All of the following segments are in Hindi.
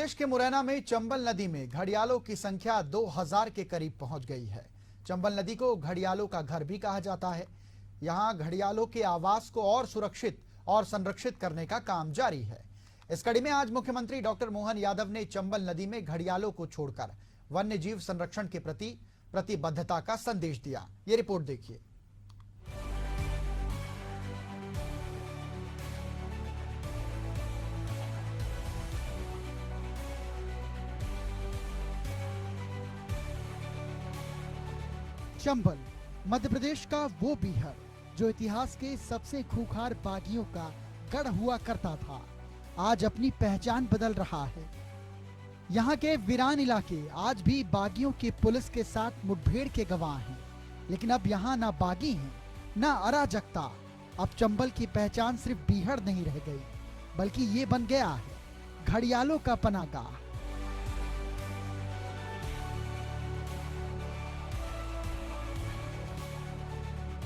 प्रदेश के मुरैना में चंबल नदी में घड़ियालों की संख्या 2000 के करीब पहुंच गई है। चंबल नदी को घड़ियालों का घर भी कहा जाता है। यहां घड़ियालों के आवास को और सुरक्षित और संरक्षित करने का काम जारी है। इस कड़ी में आज मुख्यमंत्री डॉक्टर मोहन यादव ने चंबल नदी में घड़ियालों को छोड़कर वन्य जीव संरक्षण के प्रति प्रतिबद्धता का संदेश दिया। ये रिपोर्ट देखिए। चंबल मध्य प्रदेश का वो बीहड़ जो इतिहास के सबसे खूंखार बागियों का गढ़ हुआ करता था, आज अपनी पहचान बदल रहा है। यहाँ के वीरान इलाके आज भी बागियों की पुलिस के साथ मुठभेड़ के गवाह हैं, लेकिन अब यहाँ ना बागी हैं, ना अराजकता। अब चंबल की पहचान सिर्फ बीहड़ नहीं रह गई, बल्कि ये बन गया है घड़ियालों का पनाहगाह।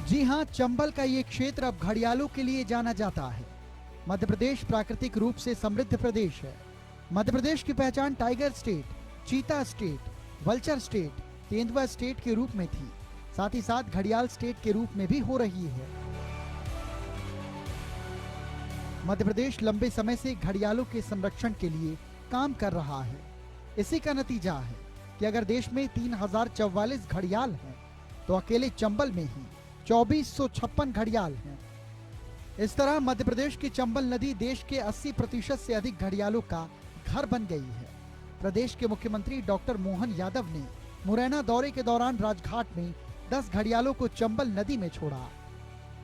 जी हां, चंबल का ये क्षेत्र अब घड़ियालों के लिए जाना जाता है। मध्य प्रदेश प्राकृतिक रूप से समृद्ध प्रदेश है। मध्य प्रदेश की पहचान टाइगर स्टेट, चीता स्टेट, वल्चर स्टेट, तेंदुआ स्टेट के रूप में थी, साथ ही साथ घड़ियाल स्टेट के रूप में भी हो रही है। मध्य प्रदेश लंबे समय से घड़ियालों के संरक्षण के लिए काम कर रहा है। इसी का नतीजा है कि अगर देश में 3044 घड़ियाल हैं, तो अकेले चंबल में ही 2456 घड़ियाल हैं। इस तरह मध्य प्रदेश की चंबल नदी देश के 80% से अधिक घड़ियालों का घर बन गई है। प्रदेश के मुख्यमंत्री डॉक्टर मोहन यादव ने मुरैना दौरे के दौरान राजघाट में 10 घड़ियालों को चंबल नदी में छोड़ा।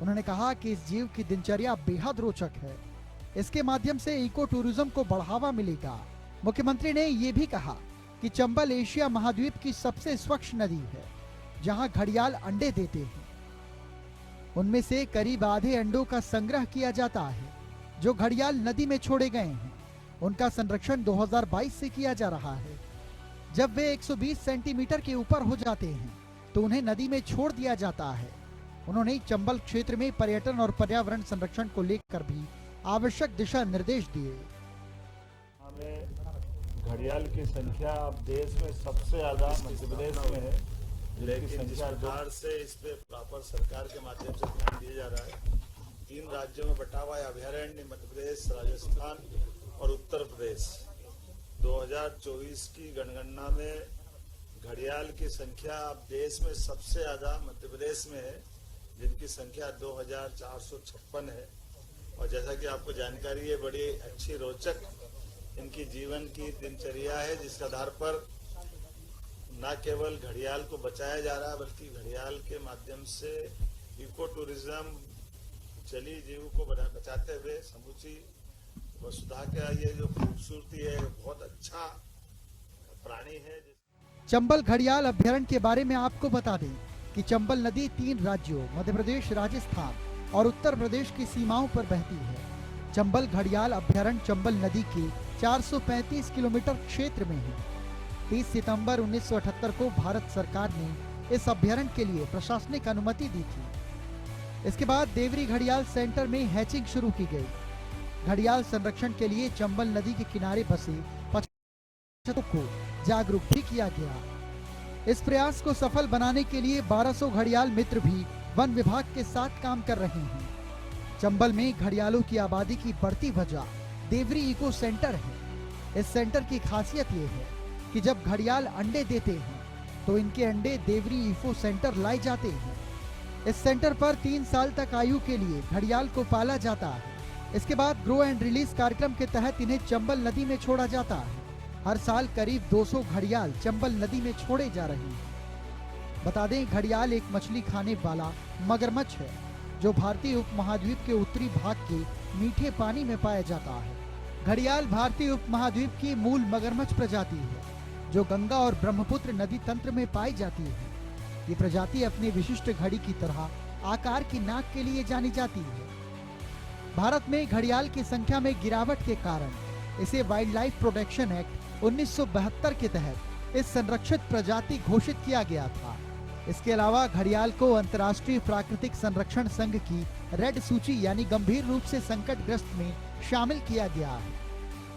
उन्होंने कहा कि इस जीव की दिनचर्या बेहद रोचक है। इसके माध्यम से इको टूरिज्म को बढ़ावा मिलेगा। मुख्यमंत्री ने ये भी कहा कि चंबल एशिया महाद्वीप की सबसे स्वच्छ नदी है, जहां घड़ियाल अंडे देते हैं। उनमें से करीब आधे अंडों का संग्रह किया जाता है। जो घड़ियाल नदी में छोड़े गए हैं, उनका संरक्षण 2022 से किया जा रहा है। जब वे 120 सेंटीमीटर के ऊपर हो जाते हैं, तो उन्हें नदी में छोड़ दिया जाता है। उन्होंने चंबल क्षेत्र में पर्यटन और पर्यावरण संरक्षण को लेकर भी आवश्यक दिशा निर्देश दिए। घड़ियाल की संख्या अब देश में सबसे ज्यादा मध्य प्रदेश में है, लेकिन जिस प्रकार से इस पे प्रॉपर सरकार के माध्यम से ध्यान दिया जा रहा है। 3 राज्यों में बटा हुआ अभयारण्य मध्य प्रदेश, राजस्थान और उत्तर प्रदेश। 2024 की जनगणना में घड़ियाल की संख्या अब देश में सबसे ज्यादा मध्य प्रदेश में है, जिनकी संख्या 2456 है। और जैसा कि आपको जानकारी है, बड़ी अच्छी रोचक इनकी जीवन की दिनचर्या है, जिसके आधार पर न केवल घड़ियाल को बचाया जा रहा है, बल्कि घड़ियाल के माध्यम से इको टूरिज्म, जलीय जीव को बचाते हुए समूची वसुधा का ये जो खूबसूरती है, बहुत अच्छा प्राणी है। चंबल घड़ियाल अभ्यारण्य के बारे में आपको बता दें कि चंबल नदी 3 राज्यों मध्य प्रदेश, राजस्थान और उत्तर प्रदेश की सीमाओं पर बहती है। चंबल घड़ियाल अभ्यारण्य चंबल नदी के 435 किलोमीटर क्षेत्र में है। 30 सितंबर 1978 को भारत सरकार ने इस अभ्यारण्य के लिए प्रशासनिक अनुमति दी थी। इसके बाद देवरी घड़ियाल सेंटर में हैचिंग शुरू की गई। घड़ियाल संरक्षण के लिए चंबल नदी के किनारे बसे 50 को जागरूक भी किया गया। इस प्रयास को सफल बनाने के लिए 1200 घड़ियाल मित्र भी वन विभाग के साथ काम कर रहे हैं। चंबल में घड़ियालों की आबादी की बढ़ती वजह देवरी इको सेंटर है। इस सेंटर की खासियत ये है कि जब घड़ियाल अंडे देते हैं, तो इनके अंडे देवरी इको सेंटर लाए जाते हैं। इस सेंटर पर 3 साल तक आयु के लिए घड़ियाल को पाला जाता है। इसके बाद ग्रो एंड रिलीज कार्यक्रम के तहत इन्हें चंबल नदी में छोड़ा जाता है। हर साल करीब 200 घड़ियाल चंबल नदी में छोड़े जा रहे हैं। बता दें, घड़ियाल एक मछली खाने वाला मगरमच्छ है, जो भारतीय उपमहाद्वीप के उत्तरी भाग के मीठे पानी में पाया जाता है। घड़ियाल भारतीय उपमहाद्वीप की मूल मगरमच्छ प्रजाति है, जो गंगा और ब्रह्मपुत्र नदी तंत्र में पाई जाती है। ये प्रजाति अपने विशिष्ट घड़ी की तरह आकार की नाक के लिए जानी जाती है। भारत में घड़ियाल की संख्या में गिरावट के कारण इसे वाइल्ड लाइफ प्रोटेक्शन एक्ट 1972 के तहत इस संरक्षित प्रजाति घोषित किया गया था। इसके अलावा घड़ियाल को अंतर्राष्ट्रीय प्राकृतिक संरक्षण संघ की रेड सूची यानी गंभीर रूप से संकटग्रस्त में शामिल किया गया है।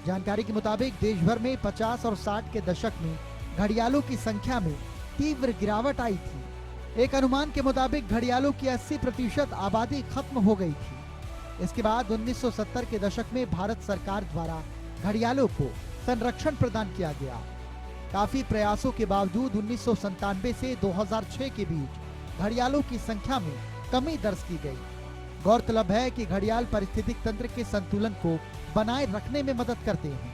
जानकारी के मुताबिक देश भर में 50 और 60 के दशक में घड़ियालों की संख्या में तीव्र गिरावट आई थी। एक अनुमान के मुताबिक घड़ियालों की 80% आबादी खत्म हो गई थी। इसके बाद 1970 के दशक में भारत सरकार द्वारा घड़ियालों को संरक्षण प्रदान किया गया। काफी प्रयासों के बावजूद 1997 से 2006 के बीच घड़ियालों की संख्या में कमी दर्ज की गई। गौरतलब है कि घड़ियाल पारिस्थितिक तंत्र के संतुलन को बनाए रखने में मदद करते हैं।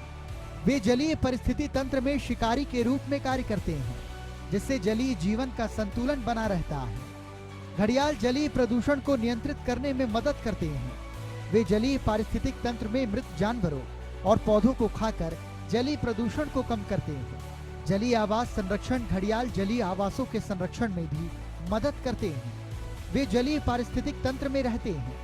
वे जलीय परिस्थिति तंत्र में शिकारी के रूप में कार्य करते हैं, जिससे जलीय जीवन का संतुलन बना रहता है। घड़ियाल जलीय प्रदूषण को नियंत्रित करने में मदद करते हैं। वे जलीय पारिस्थितिक तंत्र में मृत जानवरों और पौधों को खाकर जलीय प्रदूषण को कम करते हैं। जलीय आवास संरक्षण घड़ियाल जलीय आवासों के संरक्षण में भी मदद करते हैं। वे जलीय पारिस्थितिक तंत्र में रहते हैं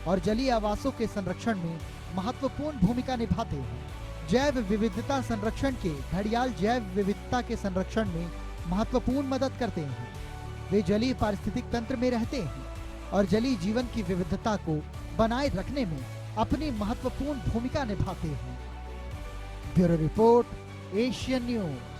और जलीय आवासों के संरक्षण में महत्वपूर्ण भूमिका निभाते हैं। जैव विविधता संरक्षण के घड़ियाल जैव विविधता के संरक्षण में महत्वपूर्ण मदद करते हैं। वे जलीय पारिस्थितिक तंत्र में रहते हैं और जलीय जीवन की विविधता को बनाए रखने में अपनी महत्वपूर्ण भूमिका निभाते हैं। Bureau report, Asian news.